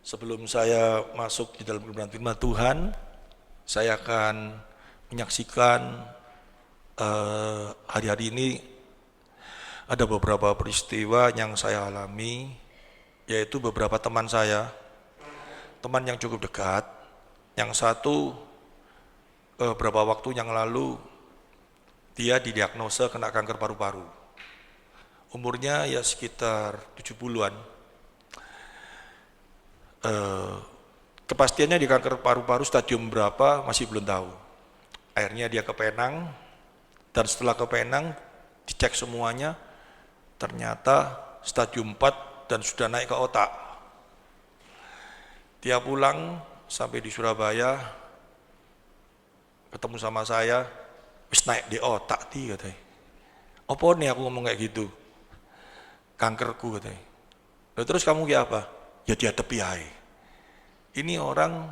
Sebelum saya masuk di dalam kebenaran firman Tuhan, saya akan menyaksikan hari-hari ini ada beberapa peristiwa yang saya alami, yaitu beberapa teman saya, teman yang cukup dekat. Yang satu beberapa waktu yang lalu dia didiagnosa kena kanker paru-paru. Umurnya ya sekitar 70-an. Kepastiannya di kanker paru-paru stadium berapa masih belum tahu. Akhirnya dia ke Penang, dan setelah ke Penang dicek semuanya, ternyata stadium 4 dan sudah naik ke otak. Dia pulang sampai di Surabaya, ketemu sama saya, wis naik di otak dia katanya. Apa nih aku ngomong kayak gitu? Kankerku katanya. Lalu terus kamu kayak apa? Ya dia tepi aja. Ini orang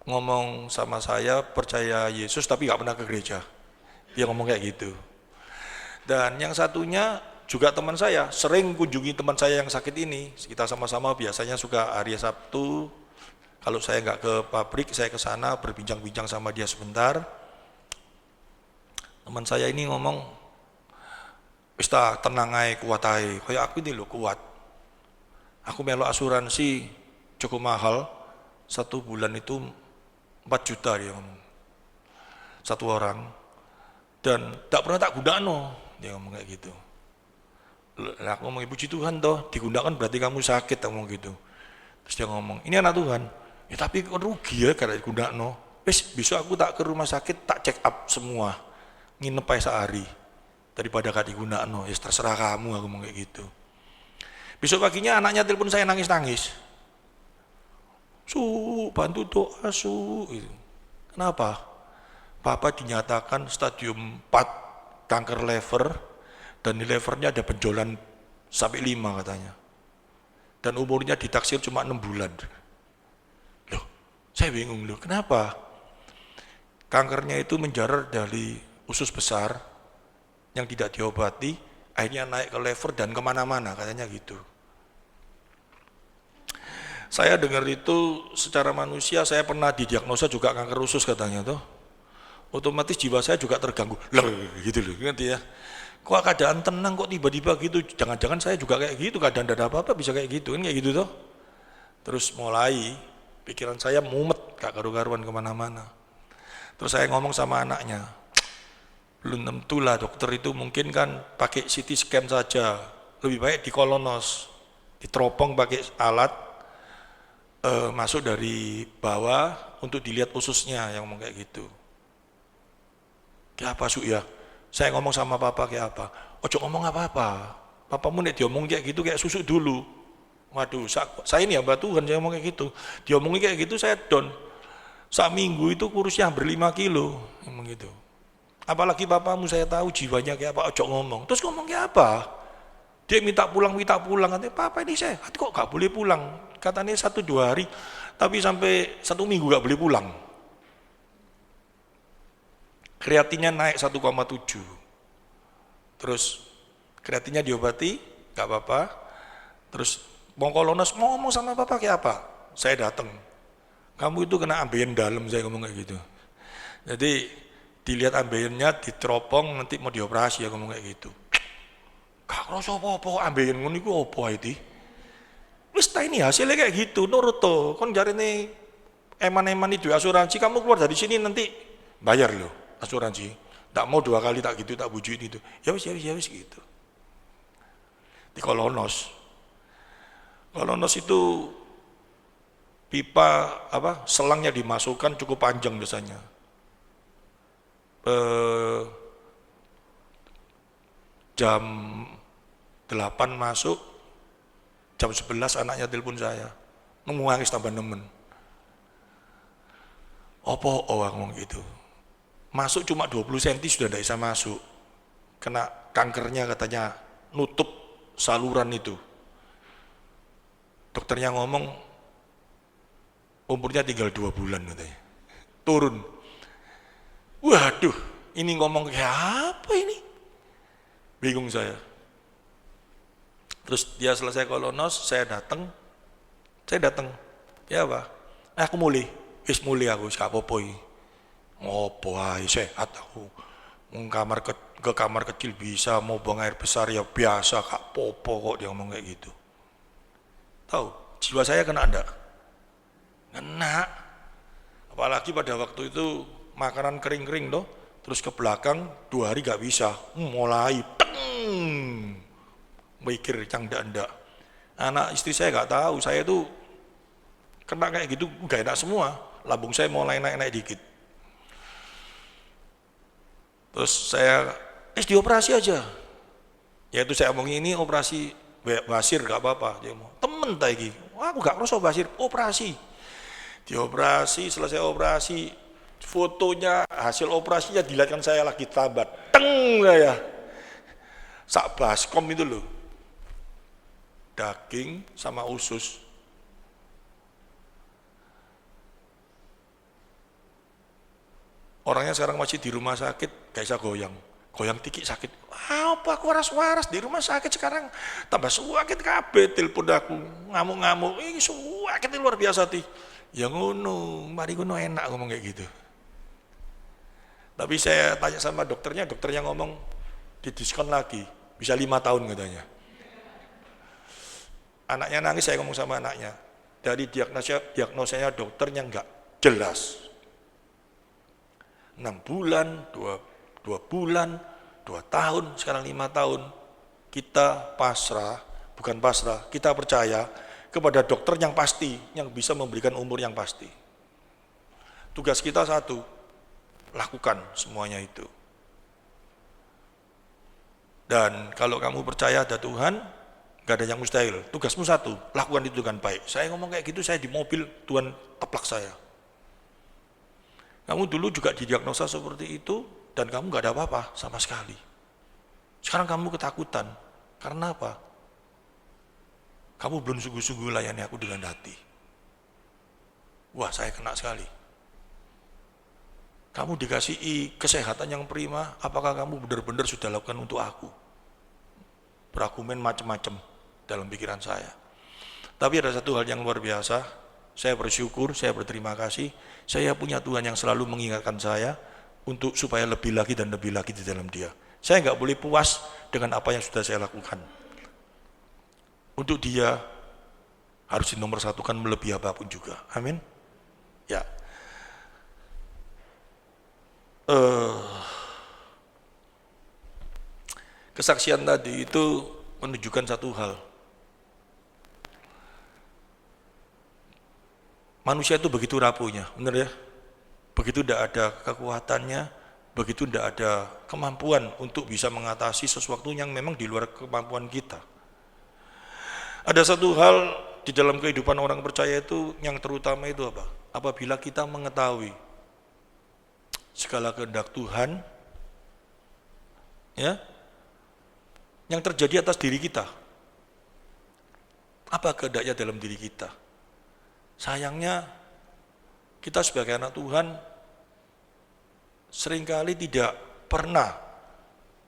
ngomong sama saya percaya Yesus tapi gak pernah ke gereja. Dia ngomong kayak gitu. Dan yang satunya juga teman saya, sering kunjungi teman saya yang sakit ini. Kita sama-sama biasanya suka hari Sabtu, kalau saya nggak ke pabrik, saya ke sana berbincang-bincang sama dia sebentar. Teman saya ini ngomong, wis ta tenang ae, kuat ae. Kayak aku ini loh kuat. Aku melok asuransi cukup mahal, 1 bulan itu 4 juta dia ngomong. 1 orang. Dan tak pernah tak gudano, dia ngomong kayak gitu. Lah aku ngomong, puji Tuhan toh, digunakan berarti kamu sakit, ngomong gitu. Terus dia ngomong, ini anak Tuhan. Ya tapi rugi ya karena digunakan. Besok aku tak ke rumah sakit, tak check up semua, nginep aja sehari daripada gak digunakan. Ya terserah kamu, aku ngomong kayak gitu. Besok paginya anaknya telepon saya nangis-nangis. Bantu doa gitu. Kenapa? Papa dinyatakan stadium 4 kanker liver, dan di livernya ada benjolan sampai 5 katanya. Dan umurnya ditaksir cuma 6 bulan. Loh, saya bingung loh, kenapa? Kankernya itu menjalar dari usus besar yang tidak diobati, akhirnya naik ke liver dan kemana-mana, katanya gitu. Saya dengar itu secara manusia, saya pernah didiagnosa juga kanker usus katanya tuh. Otomatis jiwa saya juga terganggu. Loh, gitu loh, ngerti ya. Kok keadaan tenang kok tiba-tiba gitu, jangan-jangan saya juga kayak gitu, keadaan tidak ada apa-apa bisa kayak gitu, kan kayak gitu toh. Terus mulai pikiran saya mumet, gak karu-karuan kemana-mana. Terus saya ngomong sama anaknya, belum tentu lah dokter itu mungkin kan pakai CT scan saja, lebih baik di kolonos, diteropong pakai alat, masuk dari bawah untuk dilihat ususnya, yang ngomong kayak gitu. Kayak apa Su ya? Saya ngomong sama papa kayak apa? Ojo ngomong apa-apa. Papamu nek diomong kayak gitu kayak susuk dulu. Waduh, saya ini hamba Tuhan, saya ngomong kayak gitu. Diomongin kayak gitu saya down. Minggu itu kurusnya hampir 5 kilo, ngomong gitu. Apalagi papamu saya tahu jiwanya kayak apa, ojo ngomong. Terus ngomong kayak apa? Dia minta pulang. Katanya, papa ini sehat kok gak boleh pulang. Katanya 1-2 hari, tapi sampai 1 minggu gak boleh pulang. Kreatinnya naik 1,7. Terus kreatinnya diobati, gak apa-apa. Terus mau kolonos, mau ngomong sama papa kayak apa? Saya datang. Kamu itu kena ambeien dalam, saya ngomong kayak gitu. Jadi dilihat ambeiennya, diteropong, nanti mau dioperasi, ya ngomong kayak gitu. Gak kerasa apa-apa, ambeien ngono iku apa itu? Wis ta ini hasilnya kayak gitu, nurut to. Kon jarine eman-eman itu asuransi, kamu keluar dari sini nanti bayar loh asuransi. Tak mau 2 kali tak gitu, tak bujuin itu. Ya wis gitu. Di kolonos. Kolonos itu pipa selangnya dimasukkan cukup panjang biasanya. Jam 8 masuk, jam 11 anaknya telepon saya, nangis tambah nemen. Apa ngomong gitu. Masuk cuma 20 cm sudah tidak bisa masuk. Kena kankernya katanya nutup saluran itu. Dokternya ngomong umurnya tinggal 2 bulan katanya. Turun. Waduh, ini ngomong kayak apa ini? Bingung saya. Terus dia selesai kolonos, saya datang, Saya datang, ya Pak, aku mulai, aku, wis gak apa-apa iki. Ngopo ae sehat aku. Mau ke kamar kecil bisa, mau buang air besar ya biasa, gak popo kok dia ngomong kayak gitu. Tahu, jiwa saya kena enggak? Kena. Apalagi pada waktu itu makanan kering-kering toh, terus ke belakang 2 hari gak bisa, mulai mikir yang enggak. Anak istri saya gak tahu, saya itu kena kayak gitu, gak enak semua. Lambung saya mulai naik-naik dikit. Terus saya dioperasi aja. Yaitu saya omong ini operasi basir gak apa-apa. Dia mau temen lagi. Wah, aku gak ngerasa basir, operasi. Dioperasi, selesai operasi, fotonya hasil operasinya dilihatkan saya lagi tabat. Teng saya. Sak baskom itu loh. Daging sama usus. Orangnya sekarang masih di rumah sakit, gak bisa goyang dikit sakit. Apa aku waras-waras di rumah sakit sekarang tambah sakit kabeh, telepon aku ngamuk-ngamuk. Ini sakit luar biasa ti. Ya ngono, mari ngono enak ngomong kayak gitu. Tapi saya tanya sama dokternya ngomong didiskon lagi, bisa 5 tahun katanya. Anaknya nangis, saya ngomong sama anaknya. Dari diagnosanya dokternya enggak jelas. 6 bulan, 2 bulan, 2 tahun, sekarang 5 tahun. Kita bukan pasrah, kita percaya kepada dokter yang pasti, yang bisa memberikan umur yang pasti. Tugas kita satu, lakukan semuanya itu. Dan kalau kamu percaya ada Tuhan, gak ada yang mustahil. Tugasmu satu, lakukan itu dengan baik. Saya ngomong kayak gitu, saya di mobil, Tuhan teplak saya. Kamu dulu juga didiagnosa seperti itu, dan kamu gak ada apa-apa sama sekali. Sekarang kamu ketakutan. Karena apa? Kamu belum sungguh-sungguh layani aku dengan hati. Wah, saya kena sekali. Kamu dikasih kesehatan yang prima, apakah kamu benar-benar sudah lakukan untuk aku? Berargumen macam-macam dalam pikiran saya. Tapi ada satu hal yang luar biasa, saya bersyukur, saya berterima kasih, saya punya Tuhan yang selalu mengingatkan saya untuk supaya lebih lagi dan lebih lagi di dalam Dia. Saya nggak boleh puas dengan apa yang sudah saya lakukan. Untuk Dia harus dinomorsatukan melebihi apapun juga. Amin. Ya. Kesaksian tadi itu menunjukkan satu hal. Manusia itu begitu rapuhnya, benar ya? Begitu tidak ada kekuatannya, begitu tidak ada kemampuan untuk bisa mengatasi sesuatu yang memang di luar kemampuan kita. Ada satu hal di dalam kehidupan orang percaya itu yang terutama itu apa? Apabila kita mengetahui segala kehendak Tuhan, ya, yang terjadi atas diri kita. Apa kehendaknya dalam diri kita? Sayangnya kita sebagai anak Tuhan seringkali tidak pernah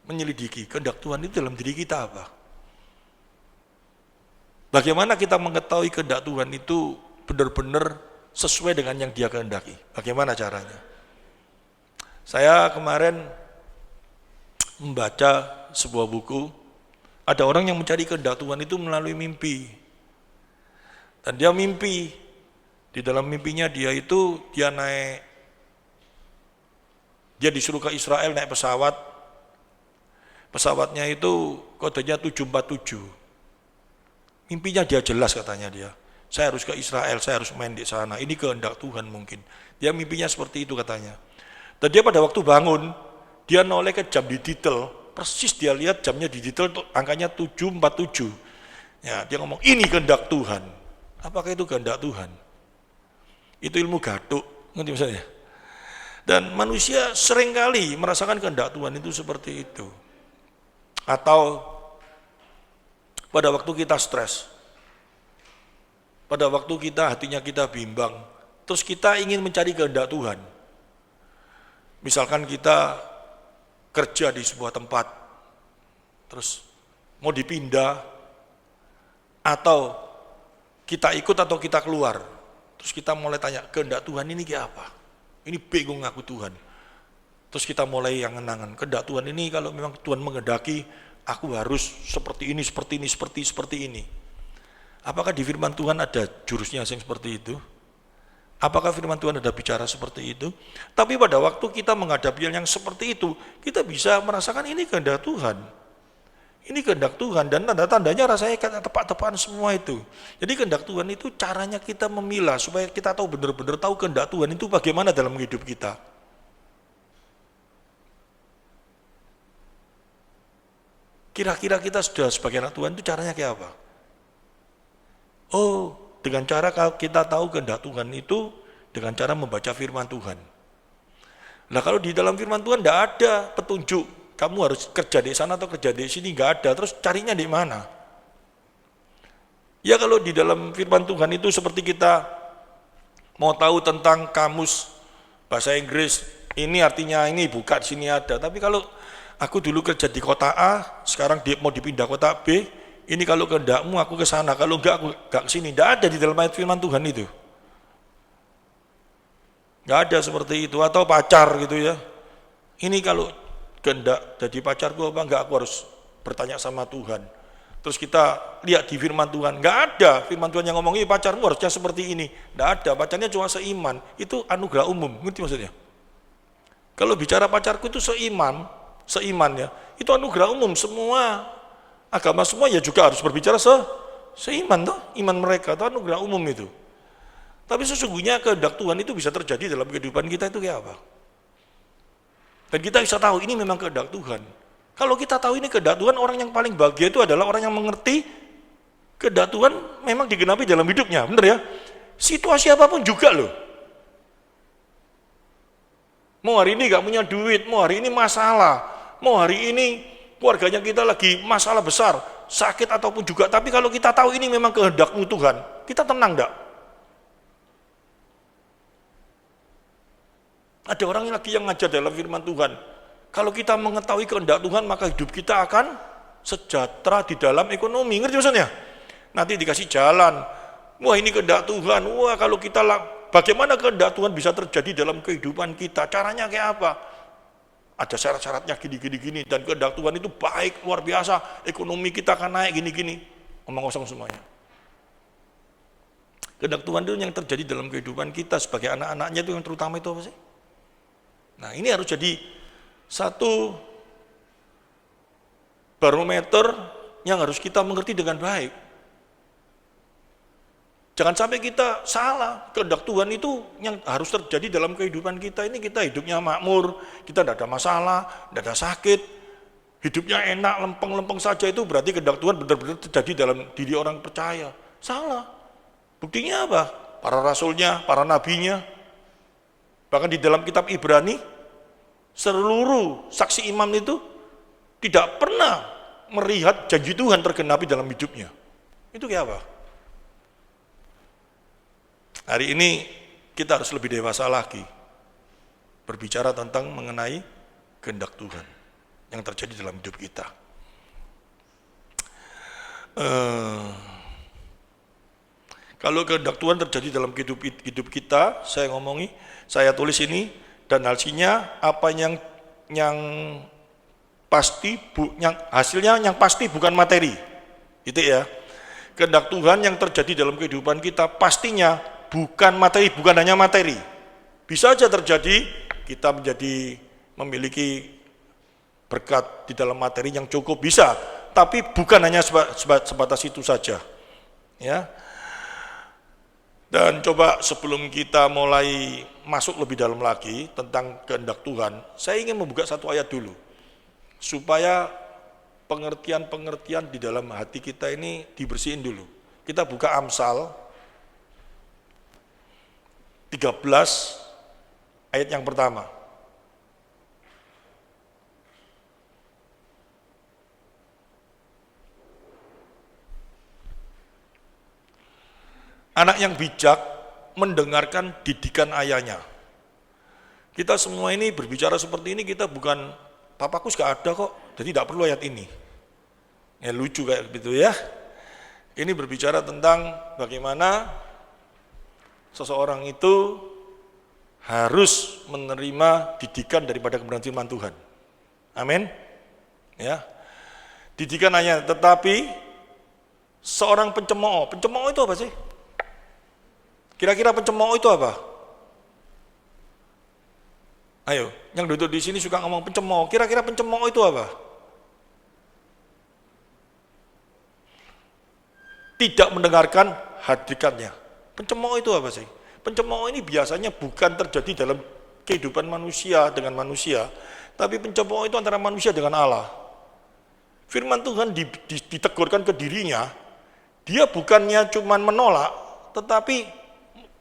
menyelidiki kehendak Tuhan itu dalam diri kita apa. Bagaimana kita mengetahui kehendak Tuhan itu benar-benar sesuai dengan yang Dia kehendaki? Bagaimana caranya? Saya kemarin membaca sebuah buku, ada orang yang mencari kehendak Tuhan itu melalui mimpi. Dan dia mimpi, di dalam mimpinya dia disuruh ke Israel naik pesawat. Pesawatnya itu kodenya 747. Mimpinya dia jelas katanya dia. Saya harus ke Israel, saya harus main di sana. Ini kehendak Tuhan mungkin. Dia mimpinya seperti itu katanya. Dan dia pada waktu bangun, dia noleh ke jam di detail. Persis dia lihat jamnya di detail, angkanya 747. Ya, dia ngomong, ini kehendak Tuhan. Apakah itu kehendak Tuhan? Itu ilmu gaduk, ngerti misalnya. Dan manusia seringkali merasakan kehendak Tuhan itu seperti itu. Atau pada waktu kita stres, pada waktu hatinya kita bimbang, terus kita ingin mencari kehendak Tuhan. Misalkan kita kerja di sebuah tempat, terus mau dipindah, atau kita ikut atau kita keluar. Terus kita mulai tanya, kehendak Tuhan ini kayak apa? Ini bingung aku Tuhan. Terus kita mulai yang ngenangan, kehendak Tuhan ini kalau memang Tuhan menghendaki, aku harus seperti ini, seperti ini. Apakah di firman Tuhan ada jurusnya yang seperti itu? Apakah firman Tuhan ada bicara seperti itu? Tapi pada waktu kita menghadapi yang seperti itu, kita bisa merasakan ini kehendak Tuhan. Ini kehendak Tuhan dan tanda-tandanya rasanya tepat-tepatan semua itu. Jadi kehendak Tuhan itu caranya kita memilah supaya kita tahu benar-benar tahu kehendak Tuhan itu bagaimana dalam hidup kita. Kira-kira kita sudah sebagai anak Tuhan itu caranya kayak apa? Oh, dengan cara kita tahu kehendak Tuhan itu dengan cara membaca firman Tuhan. Nah kalau di dalam firman Tuhan tidak ada petunjuk, kamu harus kerja di sana atau kerja di sini, nggak ada, terus carinya di mana? Ya kalau di dalam firman Tuhan itu seperti kita mau tahu tentang kamus bahasa Inggris, ini artinya ini buka di sini ada, tapi kalau aku dulu kerja di kota A, sekarang mau dipindah kota B, ini kalau kehendakmu aku ke sana, kalau enggak aku enggak ke sini. Enggak ada di dalam ayat firman Tuhan itu. Enggak ada seperti itu. Atau pacar gitu ya. Ini kalau kehendak jadi pacarku apa enggak, aku harus bertanya sama Tuhan. Terus kita lihat di firman Tuhan, enggak ada firman Tuhan yang ngomong, pacarmu harusnya seperti ini. Enggak ada, pacarnya cuma seiman. Itu anugerah umum, ngerti maksudnya? Kalau bicara pacarku itu seiman ya, itu anugerah umum, semua agama semua ya juga harus berbicara seiman toh, iman mereka itu anugerah umum itu. Tapi sesungguhnya kehendak Tuhan itu bisa terjadi dalam kehidupan kita itu kayak apa? Dan kita bisa tahu ini memang kehendak Tuhan. Kalau kita tahu ini kehendak Tuhan, orang yang paling bahagia itu adalah orang yang mengerti kehendak Tuhan memang digenapi dalam hidupnya, benar ya? Situasi apapun juga loh. Mau hari ini gak punya duit, mau hari ini masalah, mau hari ini keluarganya kita lagi masalah besar, sakit ataupun juga, tapi kalau kita tahu ini memang kehendak-Mu Tuhan, kita tenang enggak? Ada orang yang lagi yang ngajar dalam firman Tuhan, kalau kita mengetahui kehendak Tuhan, maka hidup kita akan sejahtera di dalam ekonomi, ngerti maksudnya? Nanti dikasih jalan, wah ini kehendak Tuhan, wah kalau kita, bagaimana kehendak Tuhan bisa terjadi dalam kehidupan kita, caranya kayak apa? Ada syarat-syaratnya gini, dan kehendak Tuhan itu baik, luar biasa, ekonomi kita akan naik gini, omong kosong semuanya. Kehendak Tuhan itu yang terjadi dalam kehidupan kita sebagai anak-anaknya itu yang terutama itu apa sih? Nah ini harus jadi satu barometer yang harus kita mengerti dengan baik. Jangan sampai kita salah, kehendak Tuhan itu yang harus terjadi dalam kehidupan kita ini, kita hidupnya makmur, kita tidak ada masalah, tidak ada sakit, hidupnya enak, lempeng-lempeng saja, itu berarti kehendak Tuhan benar-benar terjadi dalam diri orang percaya. Salah. Buktinya apa? Para rasulnya, para nabinya, bahkan di dalam kitab Ibrani, seluruh saksi imam itu tidak pernah melihat janji Tuhan tergenapi dalam hidupnya. Itu kayak apa? Hari ini kita harus lebih dewasa lagi berbicara tentang mengenai kehendak Tuhan yang terjadi dalam hidup kita. Kalau kehendak Tuhan terjadi dalam hidup kita, saya tulis ini, dan hasilnya apa yang pasti, hasilnya yang pasti bukan materi, gitu ya. Kehendak Tuhan yang terjadi dalam kehidupan kita pastinya bukan materi, bukan hanya materi. Bisa saja terjadi kita memiliki berkat di dalam materi yang cukup, bisa, tapi bukan hanya sebatas itu saja. Ya. Dan coba sebelum kita mulai masuk lebih dalam lagi tentang kehendak Tuhan, saya ingin membuka satu ayat dulu, supaya pengertian-pengertian di dalam hati kita ini dibersihin dulu. Kita buka Amsal 13 ayat yang pertama. Anak yang bijak mendengarkan didikan ayahnya. Kita semua ini berbicara seperti ini, kita bukan, papaku gak ada kok, jadi tidak perlu ayat ini. Ya lucu kayak gitu ya. Ini berbicara tentang bagaimana seseorang itu harus menerima didikan daripada kebenaran firman Tuhan. Amin. Ya. Didikan hanya, tetapi seorang pencemooh itu apa sih? Kira-kira pencemooh itu apa? Ayo, yang duduk di sini suka ngomong pencemooh. Kira-kira pencemooh itu apa? Tidak mendengarkan hadikannya. Pencemooh itu apa sih? Pencemooh ini biasanya bukan terjadi dalam kehidupan manusia dengan manusia, tapi pencemooh itu antara manusia dengan Allah. Firman Tuhan ditegurkan ke dirinya, dia bukannya cuma menolak, tetapi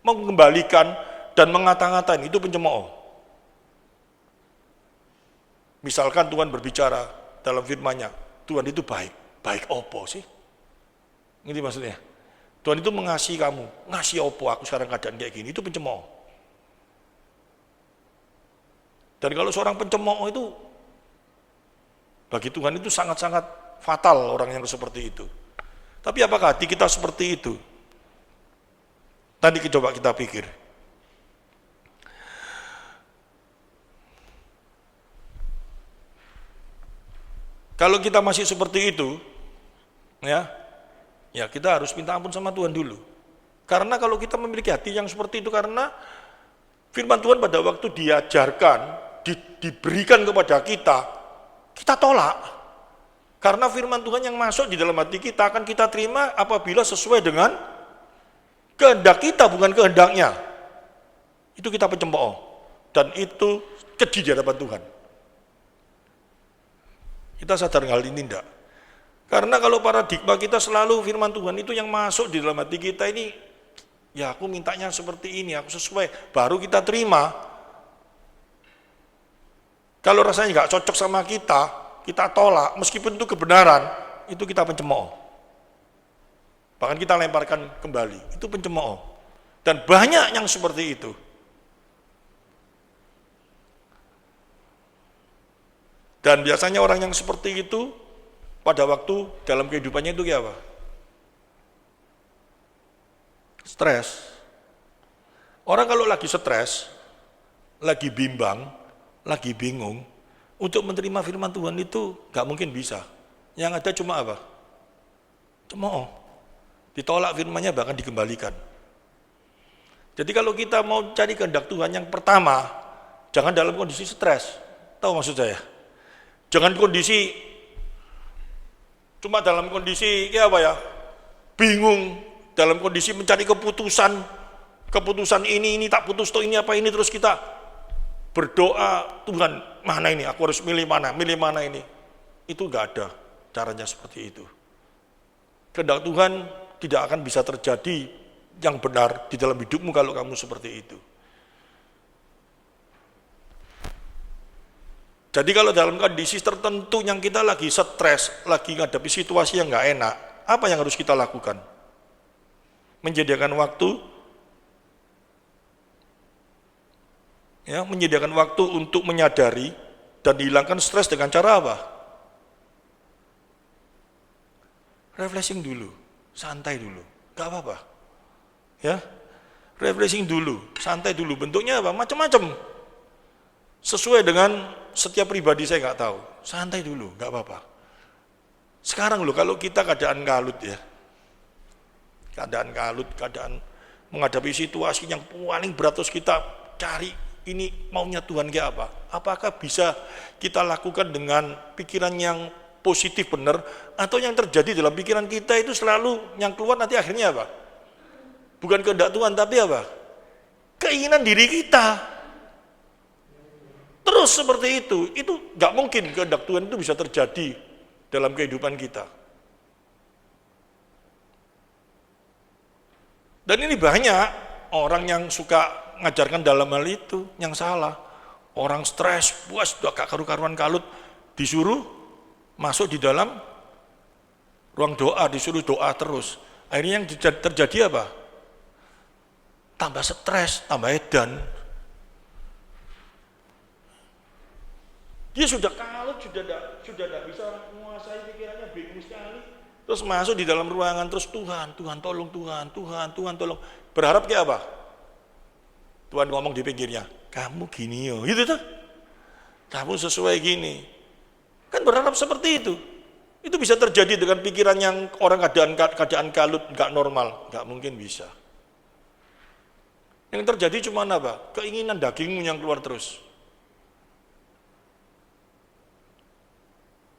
mengembalikan dan mengata-ngatain, itu pencemooh. Misalkan Tuhan berbicara dalam firman-Nya, Tuhan itu baik. Baik opo sih? Ngerti maksudnya? Tuhan itu mengasihi kamu, ngasih opo aku sekarang keadaan kayak gini, itu pencemooh. Dan kalau seorang pencemooh itu, bagi Tuhan itu sangat-sangat fatal orang yang seperti itu. Tapi apakah hati kita seperti itu? Tadi coba kita pikir. Kalau kita masih seperti itu, ya kita harus minta ampun sama Tuhan dulu. Karena kalau kita memiliki hati yang seperti itu, karena firman Tuhan pada waktu diajarkan, diberikan kepada kita tolak. Karena firman Tuhan yang masuk di dalam hati kita akan kita terima apabila sesuai dengan kehendak kita, bukan kehendaknya. Itu kita pencemooh. Dan itu keji di hadapan Tuhan. Kita sadar hal ini enggak? Karena kalau paradigma kita selalu firman Tuhan itu yang masuk di dalam hati kita ini, ya aku mintanya seperti ini, aku sesuai, baru kita terima. Kalau rasanya nggak cocok sama kita tolak, meskipun itu kebenaran, itu kita pencemooh. Bahkan kita lemparkan kembali, itu pencemooh. Dan banyak yang seperti itu. Dan biasanya orang yang seperti itu pada waktu dalam kehidupannya itu kayak apa? Stres. Orang kalau lagi stres, lagi bimbang, lagi bingung, untuk menerima firman Tuhan itu gak mungkin bisa. Yang ada cuma apa? Cemooh. Ditolak firmannya bahkan dikembalikan. Jadi kalau kita mau cari kehendak Tuhan, yang pertama, jangan dalam kondisi stres. Tahu maksud saya? Jangan kondisi, cuma dalam kondisi kayak apa ya, bingung, dalam kondisi mencari keputusan ini tak putus, toh ini apa ini, terus kita berdoa, Tuhan mana ini, aku harus milih mana ini. Itu enggak ada caranya seperti itu. Kehendak Tuhan tidak akan bisa terjadi yang benar di dalam hidupmu kalau kamu seperti itu. Jadi kalau dalam kondisi tertentu yang kita lagi stres, lagi menghadapi situasi yang nggak enak, apa yang harus kita lakukan? Menyediakan waktu, menyediakan waktu untuk menyadari dan dihilangkan stres dengan cara apa? Refreshing dulu, santai dulu, nggak apa-apa. Ya, refreshing dulu, santai dulu. Bentuknya apa? Macam-macam. Sesuai dengan setiap pribadi saya nggak tahu, santai dulu, nggak apa-apa. Sekarang loh, kalau kita keadaan kalut ya, keadaan menghadapi situasi yang paling berat, terus kita cari ini maunya Tuhan kayak apa? Apakah bisa kita lakukan dengan pikiran yang positif benar, atau yang terjadi dalam pikiran kita itu selalu yang keluar nanti akhirnya apa? Bukan kehendak Tuhan, tapi apa? Keinginan diri kita. Terus seperti itu nggak mungkin kehendak Tuhan itu bisa terjadi dalam kehidupan kita. Dan ini banyak orang yang suka mengajarkan dalam hal itu, yang salah. Orang stres, puas, udah gak karu-karuan kalut, disuruh masuk di dalam ruang doa, disuruh doa terus. Akhirnya yang terjadi apa? Tambah stres, tambah edan. Dia sudah kalut, sudah tidak bisa menguasai pikirannya, bingung sekali. Terus masuk di dalam ruangan, terus Tuhan, Tuhan tolong, Tuhan, Tuhan, Tuhan tolong. Berharap kayak apa? Tuhan ngomong di pinggirnya, kamu gini yo, gitu tuh. Kamu sesuai gini. Kan berharap seperti itu. Itu bisa terjadi dengan pikiran yang orang keadaan kalut, nggak normal, nggak mungkin bisa. Yang terjadi cuma apa? Keinginan dagingmu yang keluar terus.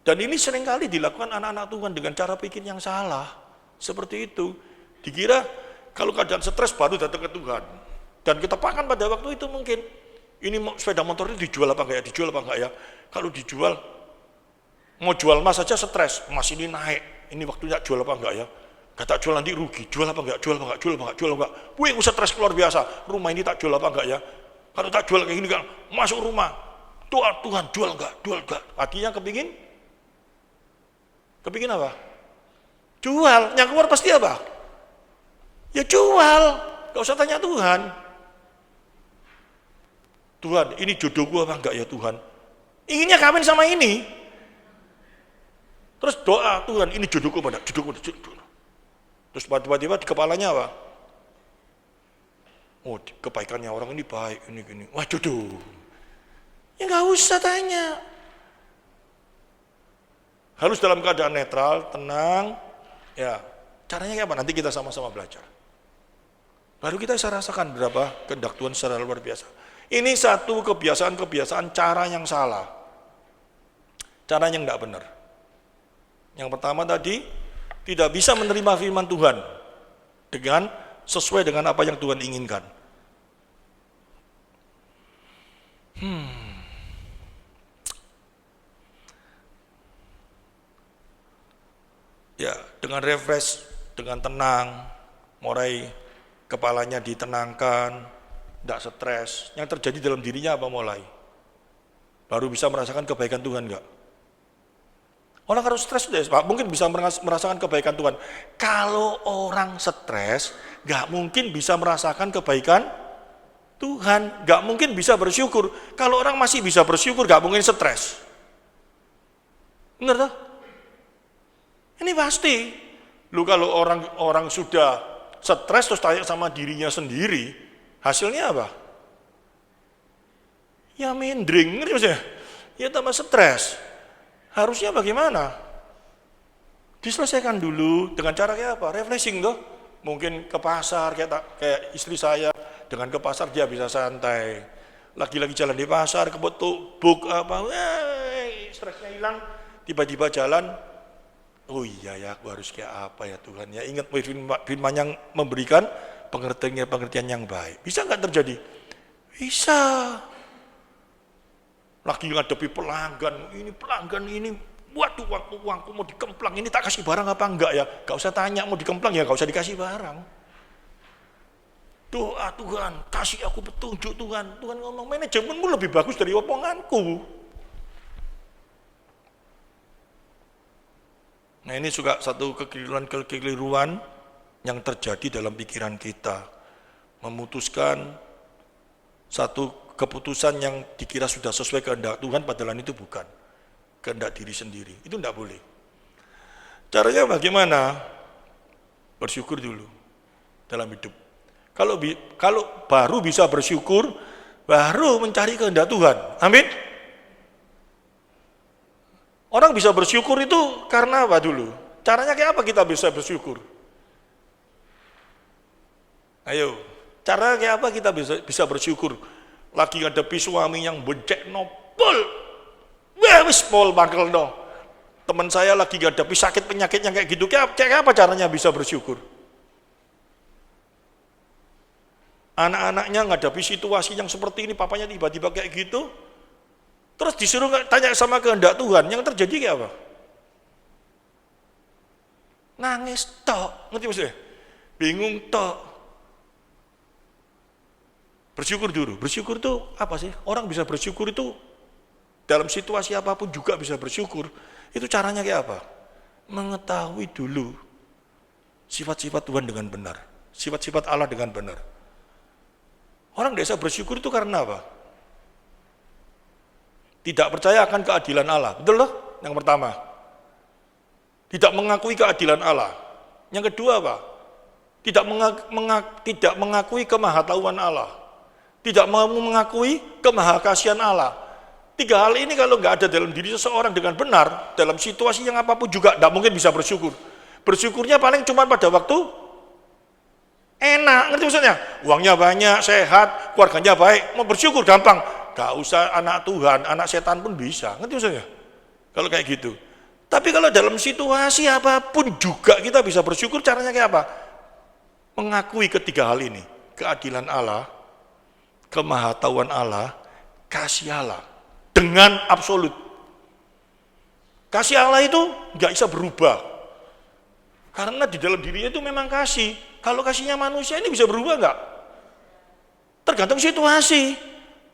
Dan ini seringkali dilakukan anak-anak Tuhan dengan cara pikir yang salah. Seperti itu. Dikira kalau keadaan stres baru datang ke Tuhan. Dan kita pakan pada waktu itu mungkin. Ini sepeda motor ini dijual apa enggak ya? Dijual apa enggak ya? Kalau dijual, mau jual emas saja stres. Emas ini naik. Ini waktunya jual apa enggak ya? Kata jual nanti rugi. Jual apa enggak? Jual apa enggak? Jual apa enggak? Jual apa enggak? Wih, stres luar biasa. Rumah ini tak jual apa enggak ya? Kalau tak jual kayak gini kan, masuk rumah. Tuhan jual enggak? Jual enggak? Hatinya kepingin apa? Jual. Yang keluar pasti apa? Ya jual. Gak usah tanya Tuhan. Tuhan, ini jodohku apa enggak ya Tuhan? Inginnya kawin sama ini. Terus doa, Tuhan, ini jodohku apa enggak? Jodohku. Terus tiba-tiba di kepalanya apa? Oh, kebaikannya orang ini baik, ini gini. Wah, jodoh. Ya gak usah tanya. Harus dalam keadaan netral, tenang, ya caranya kayak apa? Nanti kita sama-sama belajar. Baru kita bisa rasakan berapa kehendak Tuhan secara luar biasa. Ini satu kebiasaan cara yang salah. Cara yang enggak benar. Yang pertama tadi, tidak bisa menerima firman Tuhan dengan sesuai dengan apa yang Tuhan inginkan. Ya, dengan refresh, dengan tenang, mulai kepalanya ditenangkan, tidak stres. Yang terjadi dalam dirinya apa mulai? Baru bisa merasakan kebaikan Tuhan enggak? Orang harus stres, mungkin bisa merasakan kebaikan Tuhan. Kalau orang stres, enggak mungkin bisa merasakan kebaikan Tuhan, enggak mungkin bisa bersyukur. Kalau orang masih bisa bersyukur, enggak mungkin stres. Benar tak? Ini pasti. Lu kalau orang sudah stres terus tanya sama dirinya sendiri, hasilnya apa? Ya mendring, ngerti maksudnya? Ya tambah stres. Harusnya bagaimana? Diselesaikan dulu dengan cara kayak apa? Refreshing tuh. Mungkin ke pasar kayak istri saya, dengan ke pasar dia bisa santai. Lagi-lagi jalan di pasar, kebuk apa, stresnya hilang, tiba-tiba jalan. Oh iya ya, aku harus kayak apa ya Tuhan ya. Ingat firman yang memberikan pengertian yang baik. Bisa nggak terjadi? Bisa. Lagi ngadepi pelanggan ini, waduh uangku mau dikemplang, ini tak kasih barang apa enggak ya? Gak usah tanya mau dikemplang ya, gak usah dikasih barang. Doa Tuhan, kasih aku petunjuk Tuhan. Tuhan ngomong, manajemenmu lebih bagus dari omonganku. Nah ini juga satu kekeliruan yang terjadi dalam pikiran kita. Memutuskan satu keputusan yang dikira sudah sesuai kehendak Tuhan, padahal itu bukan. Kehendak diri sendiri, itu tidak boleh. Caranya bagaimana? Bersyukur dulu dalam hidup. Kalau baru bisa bersyukur, baru mencari kehendak Tuhan. Amin. Orang bisa bersyukur itu karena apa dulu? Caranya kayak apa kita bisa bersyukur? Ayo, cara kayak apa kita bisa bersyukur? Lagi ngadepi suami yang becek nopol, wis pol bakal no. Teman saya lagi ngadepi sakit penyakit yang kayak gitu, kayak apa caranya bisa bersyukur? Anak-anaknya ngadepi situasi yang seperti ini, papanya tiba-tiba kayak gitu, terus disuruh tanya sama kehendak Tuhan, yang terjadi kayak apa? Nangis tok, ngerti maksudnya? Bingung tok. Bersyukur dulu. Bersyukur itu apa sih? Orang bisa bersyukur itu dalam situasi apapun juga bisa bersyukur. Itu caranya kayak apa? Mengetahui dulu sifat-sifat Tuhan dengan benar, sifat-sifat Allah dengan benar. Orang desa bersyukur itu karena apa? Tidak percaya akan keadilan Allah. Betul loh? Yang pertama. Tidak mengakui keadilan Allah. Yang kedua apa? Tidak mengakui kemahatauan Allah. Tidak mau mengakui kemahakasihan Allah. 3 hal ini kalau nggak ada dalam diri seseorang dengan benar, dalam situasi yang apapun juga tidak mungkin bisa bersyukur. Bersyukurnya paling cuma pada waktu enak, ngerti maksudnya? Uangnya banyak, sehat, keluarganya baik, mau bersyukur gampang. Gak usah anak Tuhan, anak setan pun bisa, ngerti maksudnya? Kalau kayak gitu. Tapi kalau dalam situasi apapun juga kita bisa bersyukur, caranya kayak apa? Mengakui ketiga hal ini, keadilan Allah, kemahatauan Allah, kasih Allah, dengan absolut. Kasih Allah itu nggak bisa berubah, karena di dalam dirinya itu memang kasih. Kalau kasihnya manusia ini bisa berubah nggak? Tergantung situasi.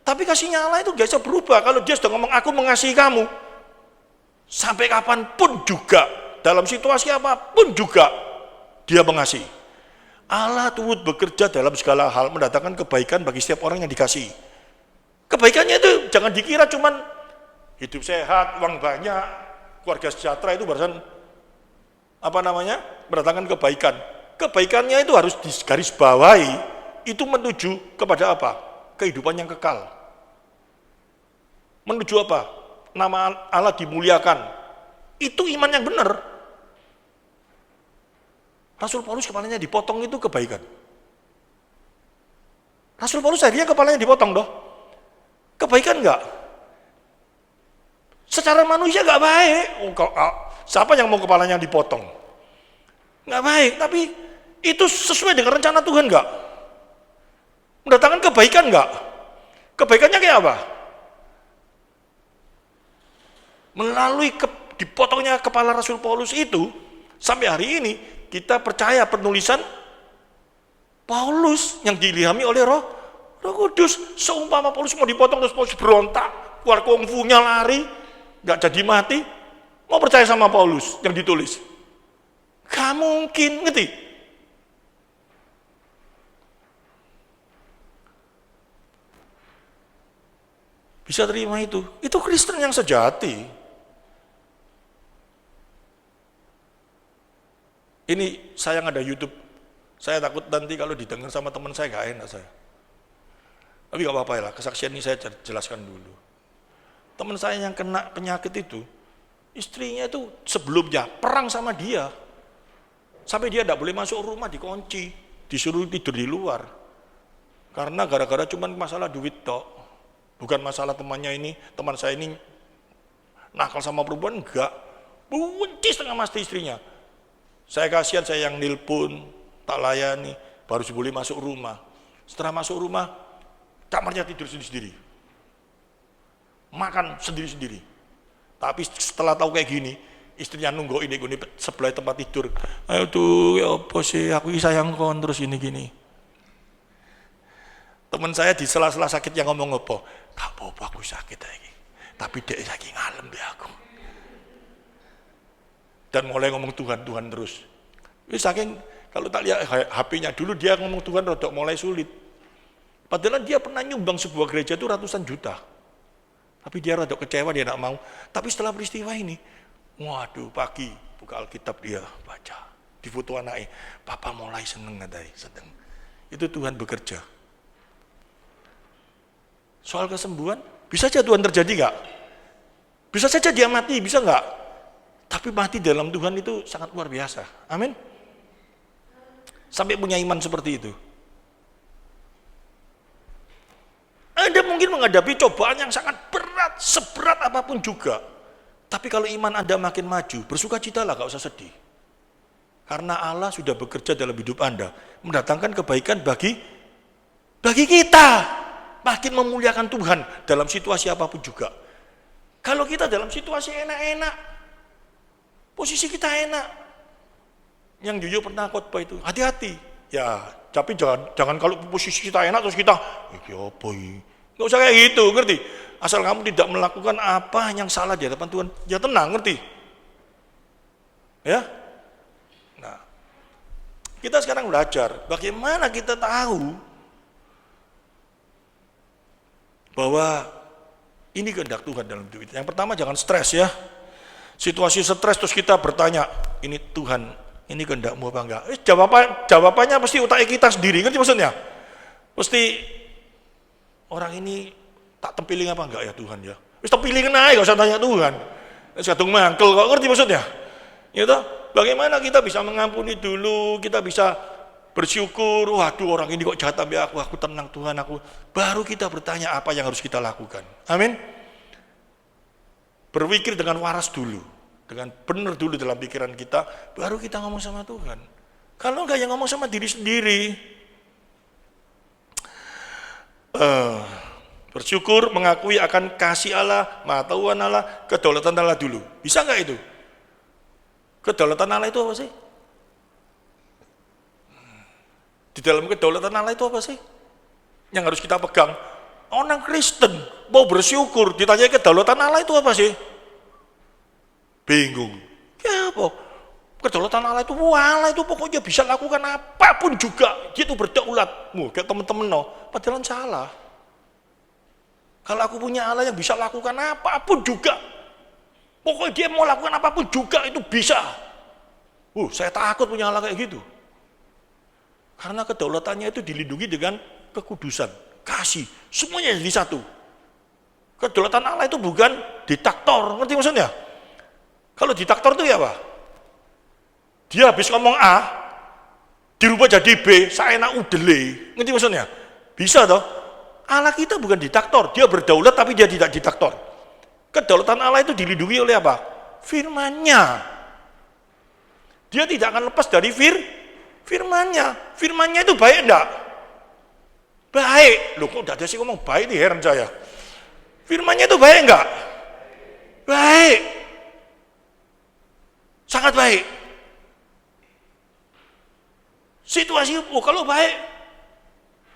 Tapi kasihnya Allah itu nggak bisa berubah. Kalau dia sudah ngomong aku mengasihi kamu, sampai kapanpun juga, dalam situasi apapun juga, dia mengasihi. Allah turut bekerja dalam segala hal, mendatangkan kebaikan bagi setiap orang yang dikasihi. Kebaikannya itu jangan dikira cuman hidup sehat, uang banyak, keluarga sejahtera itu barisan mendatangkan kebaikan. Kebaikannya itu harus digarisbawahi, itu menuju kepada apa? Kehidupan yang kekal. Menuju apa? Nama Allah dimuliakan. Itu iman yang benar. Rasul Paulus kepalanya dipotong itu kebaikan. Rasul Paulus akhirnya kepalanya dipotong doh. Kebaikan enggak? Secara manusia enggak baik. Siapa yang mau kepalanya dipotong? Enggak baik, tapi itu sesuai dengan rencana Tuhan enggak? Mendatangkan kebaikan enggak? Kebaikannya kayak apa? Melalui dipotongnya kepala Rasul Paulus itu, sampai hari ini kita percaya penulisan Paulus yang diilhami oleh Roh Kudus. Seumpama Paulus mau dipotong terus Paulus berontak, keluar kungfunya lari, nggak jadi mati, mau percaya sama Paulus yang ditulis? Gak mungkin, ngerti? Bisa terima itu? Itu Kristen yang sejati. Ini saya ada YouTube. Saya takut nanti kalau didengar sama teman saya gak enak saya. Tapi gak apa-apa ya, kesaksian ini saya jelaskan dulu. Teman saya yang kena penyakit itu, istrinya itu sebelumnya perang sama dia. Sampai dia tidak boleh masuk rumah, dikunci, disuruh tidur di luar. Karena gara-gara cuman masalah duit tok. Bukan masalah teman saya ini nakal sama perempuan, enggak. Benci setengah mati istrinya. Saya kasihan, saya yang nilpun, tak layani, baru boleh masuk rumah. Setelah masuk rumah, kamarnya tidur sendiri-sendiri. Makan sendiri-sendiri. Tapi setelah tahu kayak gini, istrinya nunggu ini sebelah tempat tidur. Ayo tuh, ya apa sih, aku sayang kon terus ini gini. Teman saya di sela-sela sakit yang ngomong apa? Gak apa-apa aku sakit lagi. Tapi dia lagi ngalem deh aku. Dan mulai ngomong Tuhan terus. Saking kalau tak lihat HP-nya dulu dia ngomong Tuhan rodok mulai sulit. Padahal dia pernah nyumbang sebuah gereja itu ratusan juta. Tapi dia rodok kecewa, dia tidak mau. Tapi setelah peristiwa ini, waduh, pagi buka Alkitab dia baca. Di foto anaknya, papa mulai seneng ngadai, seneng. Itu Tuhan bekerja. Soal kesembuhan, bisa saja Tuhan terjadi enggak? Bisa saja dia mati, bisa enggak? Tapi mati dalam Tuhan itu sangat luar biasa. Amin. Sampai punya iman seperti itu. Anda mungkin menghadapi cobaan yang sangat berat, seberat apapun juga. Tapi kalau iman Anda makin maju, bersukacitalah, gak usah sedih. Karena Allah sudah bekerja dalam hidup Anda, mendatangkan kebaikan bagi kita. Makin memuliakan Tuhan dalam situasi apapun juga. Kalau kita dalam situasi enak-enak, posisi kita enak. Yang Yoyo pernah khotbah itu, hati-hati. Ya, tapi jangan kalau posisi kita enak terus kita, iki apa iki? Enggak usah kayak gitu, ngerti? Asal kamu tidak melakukan apa yang salah di hadapan Tuhan, ya tenang, ngerti? Ya? Nah, kita sekarang belajar bagaimana kita tahu bahwa ini kehendak Tuhan dalam hidup kita. Yang pertama, jangan stres ya. Situasi stres terus kita bertanya, ini Tuhan, ini kehendak-Mu apa enggak? Jawabannya pasti otak kita sendiri, ngerti maksudnya? Pasti orang ini tak tempiling apa enggak ya Tuhan ya? Wis tempiling aja, gak usah tanya Tuhan. Wis kadung mangkel kok, ngerti maksudnya? Ya toh, bagaimana kita bisa mengampuni dulu, kita bisa bersyukur, waduh orang ini kok jahat sampai aku tenang Tuhan aku. Baru kita bertanya apa yang harus kita lakukan. Amin. Berpikir dengan waras dulu, dengan benar dulu dalam pikiran kita, baru kita ngomong sama Tuhan. Kalau enggak, yang ngomong sama diri sendiri. Bersyukur, mengakui akan kasih Allah, pengetahuan Allah, kedaulatan Allah dulu. Bisa enggak itu? Kedaulatan Allah itu apa sih? Di dalam kedaulatan Allah itu apa sih? Yang harus kita pegang. Orang Kristen mau bersyukur, ditanya kedaulatan Allah itu apa sih? Bingung. Ya apa? Kedaulatan Allah itu pokoknya bisa lakukan apapun juga. Dia itu berdaulat. Kayak teman-teman padahal salah. Kalau aku punya Allah yang bisa lakukan apapun juga, pokoknya dia mau lakukan apapun juga itu bisa. Saya takut punya Allah kayak gitu. Karena kedaulatannya itu dilindungi dengan kekudusan. Kasih, semuanya jadi satu. Kedaulatan Allah itu bukan diktator, ngerti maksudnya? Kalau diktator itu ya apa? Dia habis ngomong A, dirubah jadi B, saya enak udele, ngerti maksudnya? Bisa toh? Allah kita bukan diktator, dia berdaulat tapi dia tidak diktator. Kedaulatan Allah itu dilindungi oleh apa? Firman-Nya. Dia tidak akan lepas dari firman-Nya. Firman-Nya itu baik enggak? Baik. Loh kok udah ada sih ngomong baik nih, heran saya. Firman-Nya itu baik enggak? Baik. Sangat baik. Situasi kalau baik,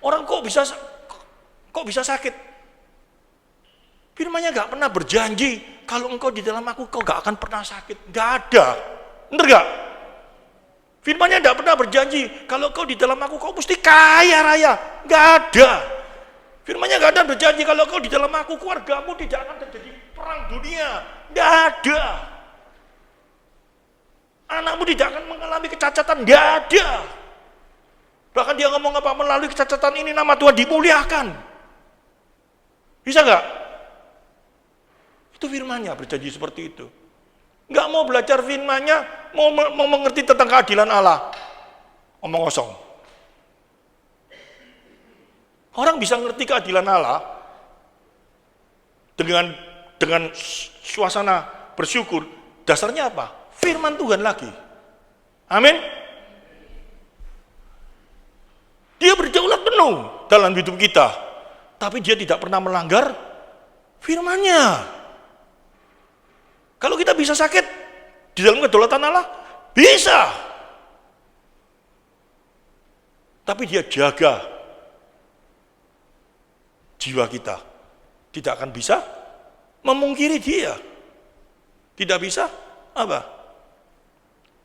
orang kok bisa sakit? Firman-Nya enggak pernah berjanji kalau engkau di dalam aku kau enggak akan pernah sakit. Enggak ada. Benar enggak? Firman-Nya tidak pernah berjanji, kalau kau di dalam aku, kau mesti kaya raya. Nggak ada. Firman-Nya nggak ada berjanji, kalau kau di dalam aku, keluargamu tidak akan terjadi perang dunia. Nggak ada. Anakmu tidak akan mengalami kecacatan. Nggak ada. Bahkan dia ngomong apa, melalui kecacatan ini nama Tuhan dimuliakan. Bisa nggak? Itu firman-Nya berjanji seperti itu. Nggak mau belajar firman-Nya, mau mengerti tentang keadilan Allah. Omong kosong. Orang bisa ngerti keadilan Allah dengan suasana bersyukur. Dasarnya apa? Firman Tuhan lagi. Amin. Dia berdaulat penuh dalam hidup kita, tapi dia tidak pernah melanggar firman-Nya. Kalau kita bisa sakit di dalam kedaulatan Allah, bisa. Tapi dia jaga jiwa kita. Tidak akan bisa memungkiri dia. Tidak bisa apa?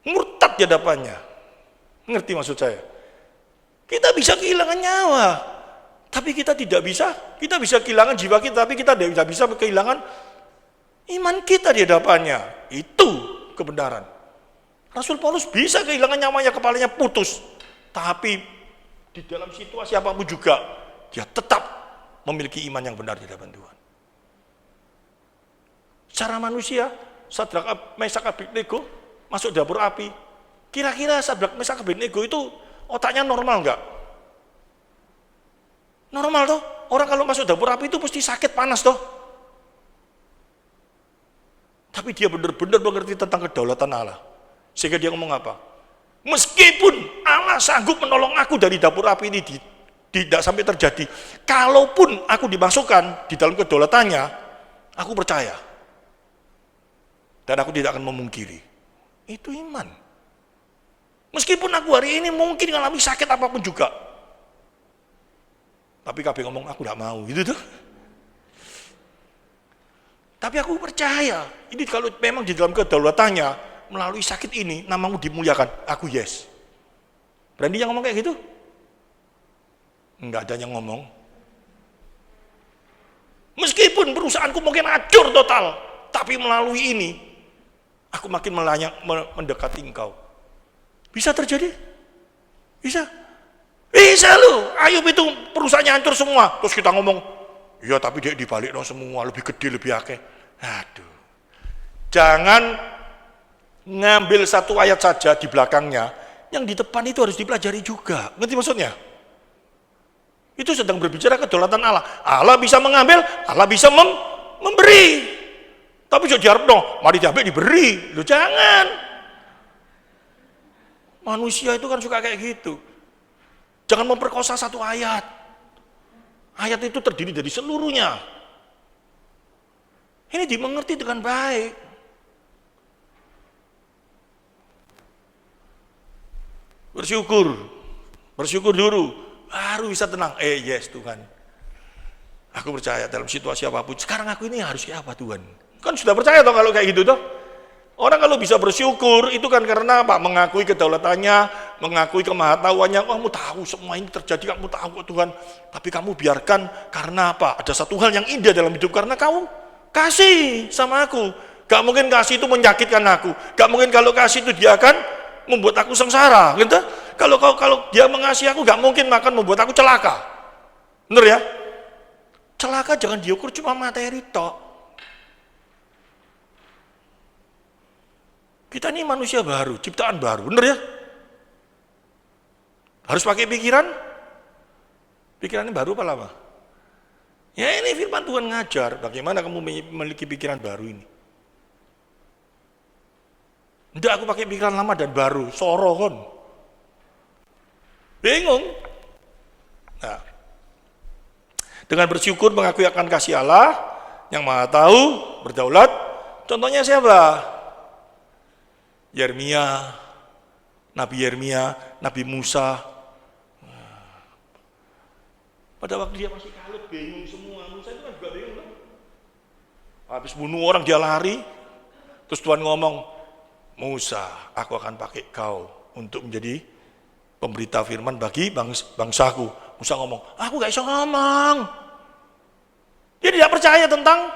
Murtad di hadapannya. Ngerti maksud saya? Kita bisa kehilangan nyawa, tapi kita tidak bisa. Kita bisa kehilangan jiwa kita, tapi kita tidak bisa kehilangan iman kita di hadapannya. Itu kebenaran. Rasul Paulus bisa kehilangan nyawanya, kepalanya putus, tapi di dalam situasi apapun juga dia tetap memiliki iman yang benar di hadapan Tuhan. Secara manusia, Sadrak, Mesak, Abednego masuk dapur api. Kira-kira Sadrak, Mesak, Abednego itu otaknya normal enggak? Normal toh? Orang kalau masuk dapur api itu pasti sakit, panas toh? Tapi dia benar-benar mengerti tentang kedaulatan Allah. Sehingga dia ngomong apa? Meskipun Allah sanggup menolong aku dari dapur api ini tidak sampai terjadi, kalaupun aku dimasukkan di dalam kedaulatannya, aku percaya. Dan aku tidak akan memungkiri. Itu iman. Meskipun aku hari ini mungkin mengalami sakit apapun juga. Tapi KB ngomong, aku tidak mau. Gitu tuh. Tapi aku percaya, ini kalau memang di dalam kedaulatannya, melalui sakit ini, namamu dimuliakan, aku yes. Berani yang ngomong kayak gitu? Enggak ada yang ngomong. Meskipun perusahaanku mungkin hancur total, tapi melalui ini, Aku makin mendekati engkau. Bisa terjadi? Bisa. Bisa loh. Ayub itu perusahaannya hancur semua. Terus kita ngomong, iya tapi dia dibalik dong semua, lebih gede, lebih akeh. Aduh. Jangan ngambil satu ayat saja di belakangnya, yang di depan itu harus dipelajari juga. Ngerti maksudnya? Itu sedang berbicara kedaulatan Allah. Allah bisa mengambil, Allah bisa memberi. Tapi jangan diharap dong, mari diambil diberi. Loh jangan. Manusia itu kan suka kayak gitu. Jangan memperkosa satu ayat. Ayat itu terdiri dari seluruhnya. Ini dimengerti dengan baik. Bersyukur dulu, baru bisa tenang. Yes Tuhan, aku percaya dalam situasi apapun. Sekarang aku ini harus kayak apa Tuhan? Kan sudah percaya toh kalau kayak gitu toh. Orang kalau bisa bersyukur itu kan karena apa? Mengakui kedaulatannya, mengakui kemahatauannya. Kamu tahu semua ini terjadi, kamu tahu Tuhan. Tapi kamu biarkan karena apa? Ada satu hal yang indah dalam hidup karena kamu kasih sama aku. Gak mungkin kasih itu menyakitkan aku. Gak mungkin kalau kasih itu dia akan membuat aku sengsara, gitu. Kalau dia mengasihi aku, gak mungkin akan membuat aku celaka. Bener ya? Celaka jangan diukur cuma materi tok. Kita ini manusia baru, ciptaan baru, bener ya? Harus pakai pikiran? Pikirannya baru apa lama? Ya ini firman Tuhan ngajar, bagaimana kamu memiliki pikiran baru ini. Enggak, aku pakai pikiran lama dan baru, sorohon. Bingung. Nah, dengan bersyukur mengakui akan kasih Allah yang Maha Tahu, berdaulat. Contohnya siapa? Nabi Yeremia, Nabi Musa. Pada waktu dia masih kalut, bingung semua. Musa itu kan juga bingung kan? Habis bunuh orang dia lari. Terus Tuhan ngomong, Musa, aku akan pakai kau untuk menjadi pemberita firman bagi bangsaku. Musa ngomong, aku gak bisa ngomong. Dia tidak percaya tentang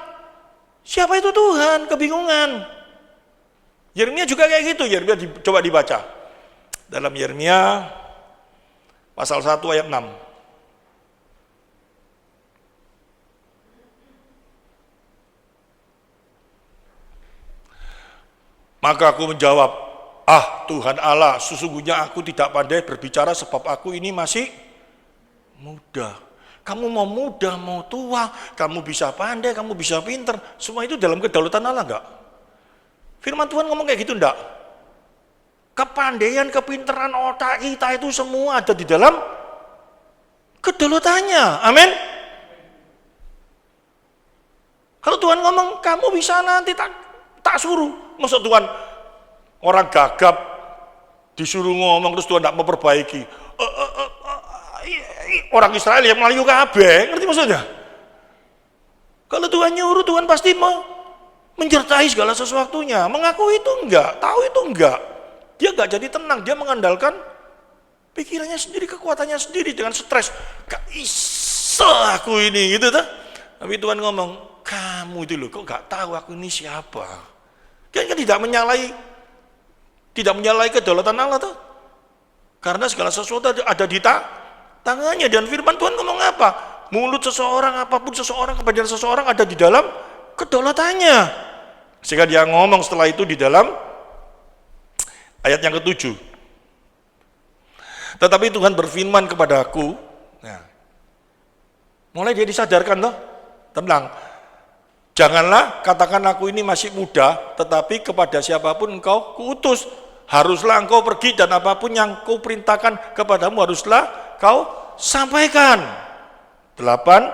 siapa itu Tuhan, kebingungan. Yeremia juga kayak gitu. Yeremia coba dibaca dalam Yeremia pasal 1 ayat 6. Maka aku menjawab, Tuhan Allah, sesungguhnya aku tidak pandai berbicara sebab aku ini masih muda. Kamu mau muda, mau tua, kamu bisa pandai, kamu bisa pinter, semua itu dalam kedaulatan Allah enggak? Firman Tuhan ngomong kayak gitu enggak? Kepandaian, kepinteran otak kita itu semua ada di dalam kedaulatannya. Amin. Kalau Tuhan ngomong, kamu bisa nanti tak suruh. Maksud Tuhan, orang gagap disuruh ngomong terus Tuhan tidak memperbaiki. Orang Israel yang Melayu kabeh, ngerti maksudnya? Kalau Tuhan nyuruh, Tuhan pasti mau menyertai segala sesuatunya. Mengaku itu enggak, tahu itu enggak. Dia enggak jadi tenang, dia mengandalkan pikirannya sendiri, kekuatannya sendiri dengan stres. Gak bisa aku ini, gitu tuh. Tapi Tuhan ngomong, kamu itu loh, kok enggak tahu aku ini siapa? Kan tidak menyalahi kedaulatan Allah tuh. Karena segala sesuatu ada di tangannya. Dan firman Tuhan ngomong apa? Mulut seseorang, apapun seseorang, kebahagiaan seseorang ada di dalam kedaulatannya. Sehingga dia ngomong setelah itu di dalam ayat yang ke-7. Tetapi Tuhan berfirman kepadaku, nah, mulai dia disadarkan toh, tenang. Janganlah katakan aku ini masih muda, tetapi kepada siapapun engkau kuutus. Haruslah engkau pergi dan apapun yang kau perintahkan kepadamu haruslah kau sampaikan. 8.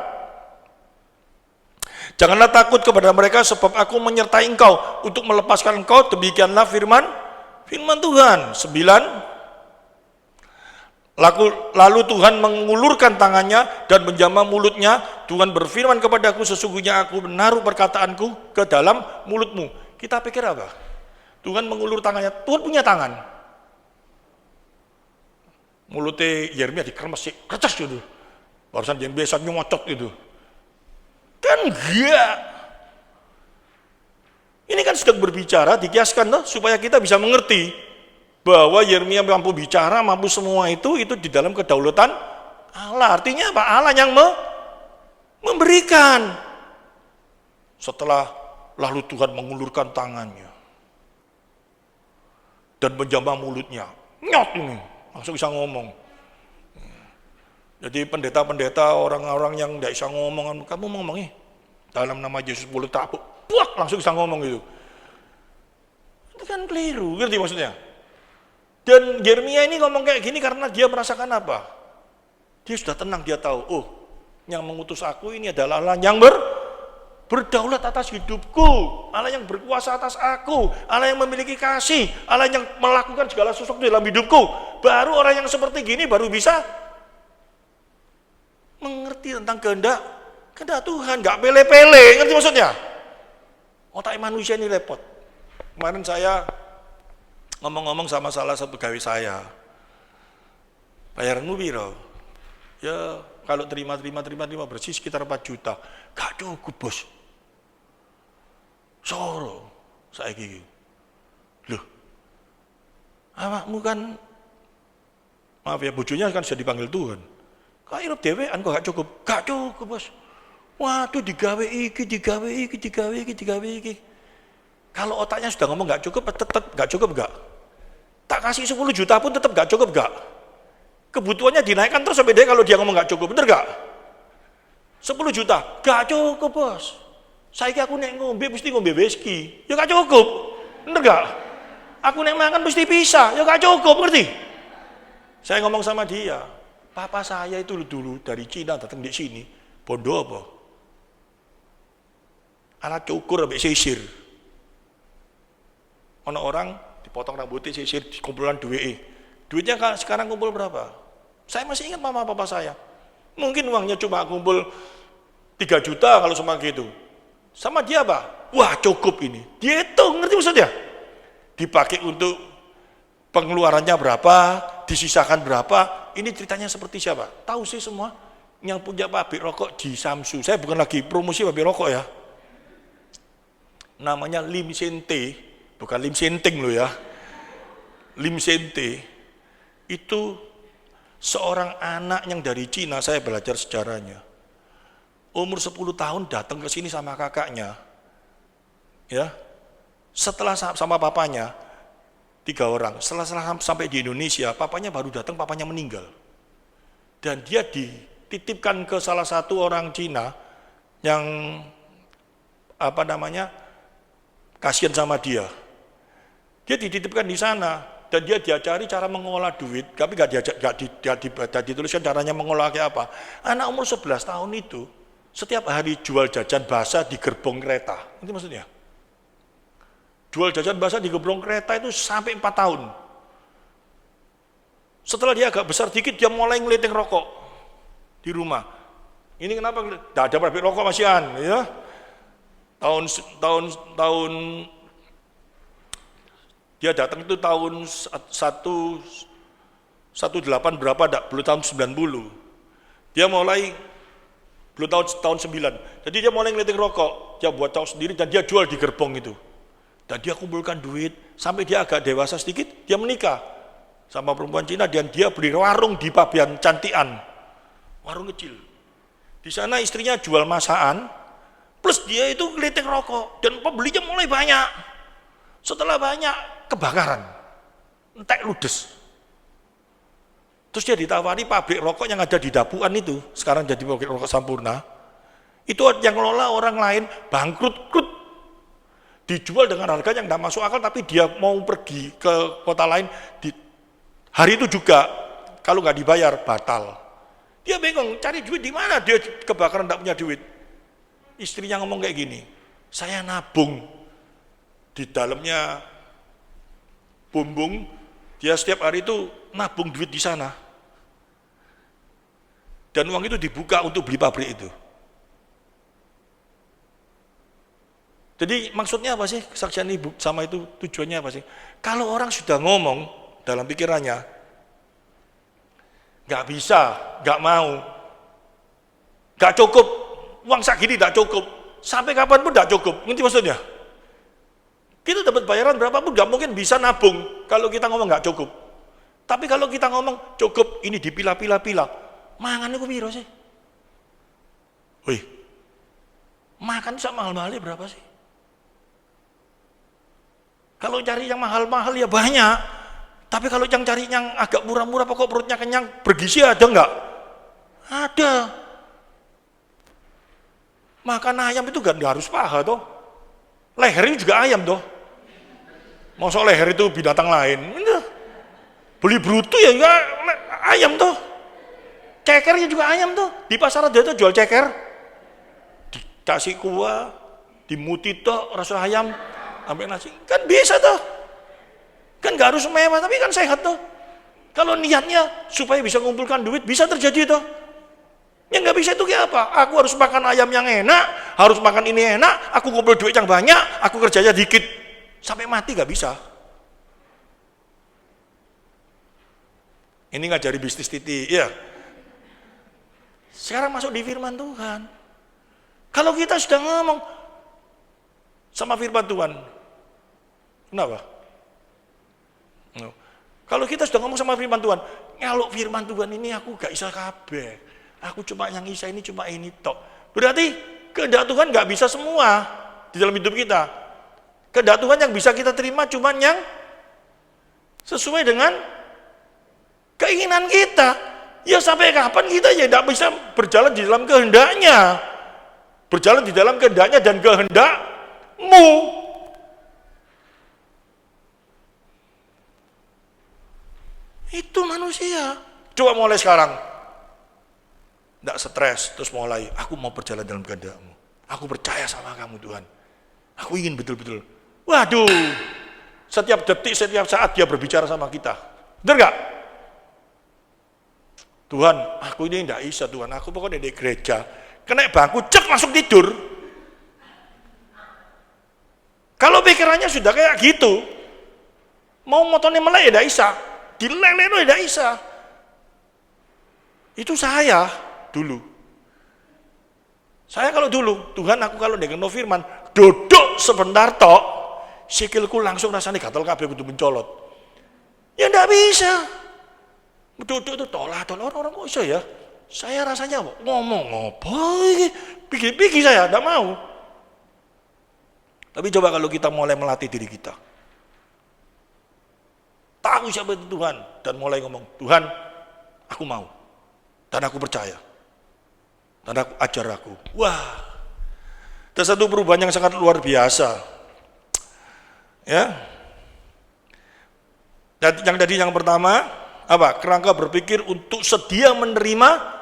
Janganlah takut kepada mereka sebab aku menyertai engkau untuk melepaskan engkau, demikianlah firman Tuhan. 9. Lalu Tuhan mengulurkan tangannya dan menjamah mulutnya. Tuhan berfirman kepadaku, sesungguhnya aku menaruh perkataanku ke dalam mulutmu. Kita pikir apa? Tuhan mengulur tangannya, Tuhan punya tangan. Mulutnya Yeremia dikremes sih, kertas gitu. Barusan dia biasa nyomocot gitu. Kan enggak. Ini kan sedang berbicara, dikiaskan toh, supaya kita bisa mengerti bahwa Yeremia mampu bicara, mampu semua itu di dalam kedaulatan Allah. Artinya apa? Allah yang memberikan. Setelah lalu Tuhan mengulurkan tangannya dan menjamah mulutnya, nyot ini, langsung bisa ngomong. Jadi pendeta-pendeta, orang-orang yang tidak bisa ngomong, kamu ngomong dalam nama Yesus boleh tabuk, buak, langsung bisa ngomong gitu. Itu kan keliru, ngerti maksudnya? Dan Yeremia ini ngomong kayak gini karena dia merasakan apa? Dia sudah tenang, dia tahu, oh, yang mengutus aku ini adalah Allah yang berdaulat atas hidupku, Allah yang berkuasa atas aku, Allah yang memiliki kasih, Allah yang melakukan segala sesuatu dalam hidupku. Baru orang yang seperti gini baru bisa mengerti tentang kehendak Tuhan, nggak pele-pele, ngerti maksudnya? Otak manusia ini repot. Kemarin saya ngomong-ngomong sama salah satu pegawai saya, bayaranmu piro? Ya kalau terima bersih sekitar 4 juta. Gak cukup bos. Soro saiki. Loh. Awakmu kan, maaf ya, bojonya kan sudah dipanggil Tuhan. Kok irup dhewean kok gak cukup bos. Waduh, digawe iki. Kalau otaknya sudah ngomong gak cukup, tetap gak cukup gak? Tak kasih 10 juta pun tetap gak cukup gak? Kebutuhannya dinaikkan terus sampai dia kalau dia ngomong gak cukup, bener gak? 10 juta, gak cukup bos. Saiki aku nek ngombe mesti ngombe whisky, ya gak cukup, bener gak? Aku nek makan mesti pisah, ya gak cukup, ngerti? Saya ngomong sama dia, papa saya itu dulu dari Cina datang di sini, bondo apa? Alat cukur sampai sisir. Ono orang dipotong rambutnya sisir, dikumpulan duitnya sekarang kumpul berapa? Saya masih ingat mama papa saya. Mungkin uangnya cuma kumpul 3 juta kalau cuma gitu. Sama dia apa? Wah cukup ini. Dia itu ngerti maksudnya? Dipakai untuk pengeluarannya berapa, disisakan berapa. Ini ceritanya seperti siapa? Tahu sih semua. Yang punya pabrik rokok di Samsu. Saya bukan lagi promosi pabrik rokok ya. Namanya Lim Sente, bukan Lim Senting loh ya. Lim Sente itu seorang anak yang dari Cina, saya belajar sejarahnya. Umur 10 tahun datang ke sini sama kakaknya. Ya. Setelah sama papanya 3 orang. Setelah sampai di Indonesia, papanya baru datang, papanya meninggal. Dan dia dititipkan ke salah satu orang Cina yang kasihan sama dia. Dia dititipkan di sana dan dia diajari cara mengolah duit, tapi gak dituliskan caranya mengolah kayak apa. Anak umur 11 tahun itu setiap hari jual jajan basah di gerbong kereta. Itu maksudnya. Jual jajan basah di gerbong kereta itu sampai 4 tahun. Setelah dia agak besar dikit, dia mulai ngeliting rokok di rumah. Ini kenapa? Tidak ada pabrik rokok masihan, ya. Tahun dia datang itu tahun 18 berapa, belum tahun 90. Dia mulai belum tahun 9. Jadi dia mulai ngeliting rokok, dia buat tahu sendiri dan dia jual di gerbong itu. Dan dia kumpulkan duit sampai dia agak dewasa sedikit, dia menikah sama perempuan Cina dan dia beli warung di Pabean Cantian. Warung kecil. Di sana istrinya jual masakan, plus dia itu ngeliting rokok dan pembelinya mulai banyak. Setelah banyak, kebakaran, entek ludes. Terus dia ditawari pabrik rokok yang ada di Dapuan itu, sekarang jadi pabrik rokok Sampurna. Itu yang ngelola orang lain, bangkrut, dijual dengan harga yang tidak masuk akal, tapi dia mau pergi ke kota lain, hari itu juga, kalau nggak dibayar, batal. Dia bingung, cari duit di mana, dia kebakaran tidak punya duit. Istrinya ngomong kayak gini, saya nabung di dalamnya bumbung, dia setiap hari itu nabung duit di sana. Dan uang itu dibuka untuk beli pabrik itu. Jadi maksudnya apa sih kesaksian ibu sama itu, tujuannya apa sih? Kalau orang sudah ngomong dalam pikirannya, nggak bisa, nggak mau, nggak cukup, uang segini nggak cukup, sampai kapanpun nggak cukup, ngerti maksudnya? Kita dapat bayaran berapapun nggak mungkin bisa nabung kalau kita ngomong nggak cukup. Tapi kalau kita ngomong cukup, ini dipilah-pilah-pilah, mangan itu piro sih? Wih, makan bisa mahal-mahalnya berapa sih? Kalau cari yang mahal-mahal ya banyak, tapi kalau yang cari yang agak murah-murah, pokok perutnya kenyang, bergizi ada nggak? Ada. Makan ayam itu nggak harus paha toh. Leher ini juga ayam toh. Masa leher itu binatang lain? Beli bruto ya enggak ayam toh. Cekernya juga ayam toh. Di pasar ada tuh jual ceker. Dikasih kuah, dimuti toh rasa ayam, ambil nasi. Kan bisa toh. Kan nggak harus mewah, tapi kan sehat toh. Kalau niatnya supaya bisa mengumpulkan duit, bisa terjadi toh. Yang nggak bisa itu kayak apa? Aku harus makan ayam yang enak, harus makan ini enak, aku kumpul duit yang banyak, aku kerjanya dikit. Sampai mati nggak bisa. Ini ngajari bisnis titik, ya. Sekarang masuk di firman Tuhan. Kalau kita sudah ngomong sama firman Tuhan, kenapa? Kalau kita sudah ngomong sama firman Tuhan, ngaluk firman Tuhan ini aku gak bisa kabeh. Aku cuma yang bisa ini, cuma ini tok. Berarti kehendak Tuhan gak bisa semua di dalam hidup kita. Kehendak Tuhan yang bisa kita terima cuma yang sesuai dengan keinginan kita. Ya sampai kapan kita ya tidak bisa berjalan di dalam kehendaknya. Berjalan di dalam kehendaknya dan kehendakmu. Itu manusia. Coba mulai sekarang. Tidak stres, terus mulai, aku mau berjalan dalam kehendak-Mu. Aku percaya sama kamu Tuhan. Aku ingin betul-betul. Waduh, setiap detik, setiap saat dia berbicara sama kita. Betul nggak? Tuhan, aku ini tidak bisa Tuhan, aku pokoknya di gereja. Kena bangku, cek langsung tidur. Kalau pikirannya sudah kayak gitu, mau motornya melek ya tidak bisa. Dileleh ya tidak bisa. Itu saya. Dulu. Saya kalau dulu, Tuhan aku kalau dengan firman, duduk sebentar tok, sikilku langsung rasanya gatal kabeh kudu mencolot. Ya enggak bisa. Duduk itu tolak orang kok iso ya? Saya rasanya ngomong apa iki? Pikir-pikir saya enggak mau. Tapi coba kalau kita mulai melatih diri kita. Tahu siapa itu Tuhan dan mulai ngomong, Tuhan, aku mau. Dan aku percaya. Dan aku ajar aku. Wah, ada satu perubahan yang sangat luar biasa. Ya, dan yang tadi yang pertama apa? Kerangka berpikir untuk sedia menerima